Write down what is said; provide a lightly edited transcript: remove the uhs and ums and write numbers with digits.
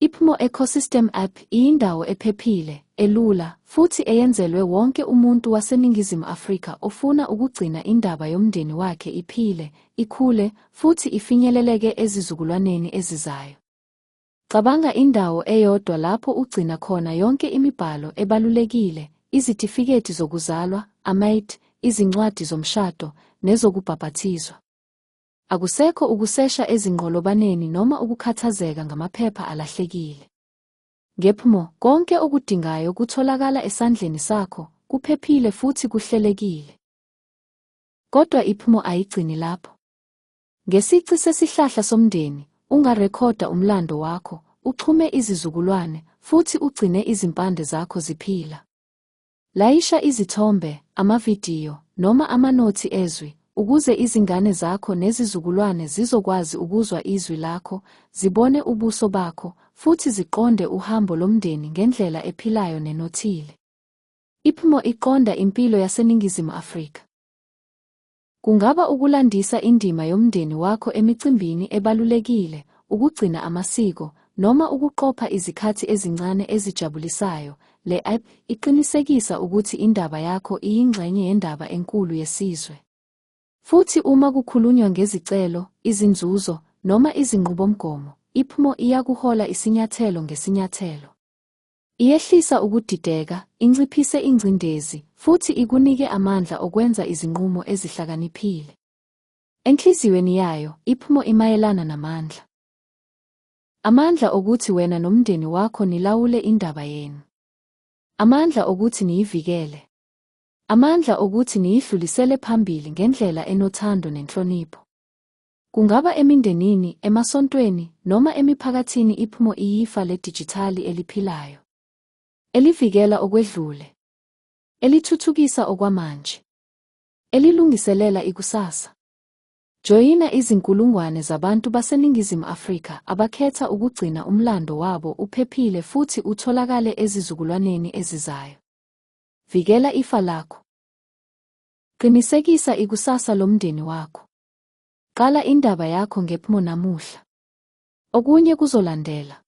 IPMO Ecosystem App iyindawo ephephile, elula, futhi eyenzelwe wonke umuntu waseNingizimu Afrika ofuna ukugcina indaba yomndeni wakhe iphile, ikhule, futhi ifinyeleleke ezizukulwaneni ezizayo. Cabanga indawo eyodwa lapho ugcina khona yonke imibhalo ebalulekile, izitifiketi zokuzalwa, ama-ID, izincwadi zomshado, nezokubhabhathizwa. Akusekho ukusesha ezinqolobaneni noma ukukhathazeka ngamaphepha alahlekile. NgePMO, konke okudingayo kutholakala esandleni sakho, kuphephile futhi kuhlelekile. Kodwa iPMO ayigcini lapho. Ngesici sesihlahla somndeni, ungarekhoda umlando wakho, uxhume izizukulwane, futhi ugcine izimpande zakho ziphila. Layisha izithombe, amavidiyo, noma amanothi ezwi, ukuze izingane zakho nezizukulwane zizokwazi ukuzwa izwi lakho, zibone ubuso bakho, futhi ziqonde uhambo lomndeni ngendlela ephilayo nenothile. IPMO iqonda impilo yaseNingizimu Afrika. Kungaba ukulandisa indima yomndeni wakho emicimbini ebalulekile, ukugcina amasiko, noma ukuqopha izikhathi ezincane ezijabulisayo. Le app iqinisekisa ukuthi indaba yakho iyingxenye yendaba enkulu yesizwe. Futhi uma kukhulunywa ngezicelo, izinzuzo, noma izinqubomgomo, iPMO iyakuhola isinyathelo ngesinyathelo. Iyehlisa ukudideka, inciphise ingcindezi, futhi ikunike amandla okwenza izinqumo ezihlakaniphile. Enhliziyweni yayo, iPMO imayelana namandla. Amandla okuthi wena nomndeni wakho nilawule indaba yenu. Amandla okuthi niyivikele. Amandla okuthi niyidlulisele phambili ngendlela enothando nenhlonipho. Kungaba emindenini, emasontweni, noma emiphakathini, iPMO iyifa ledijithali eliphilayo. Elivikela okwedlule. Elithuthukisa okwamanje. Elilungiselela ikusasa. Joyina izinkulungwane zabantu baseNingizimu Afrika abakhetha ukugcina umlando wabo uphephile futhi utholakale ezizukulwaneni ezizayo. Vikela ifa lakho. Qinisekisa ikusasa lomndeni wakho. Qala indaba yakho ngePMO namuhla. Okunye kuzolandela.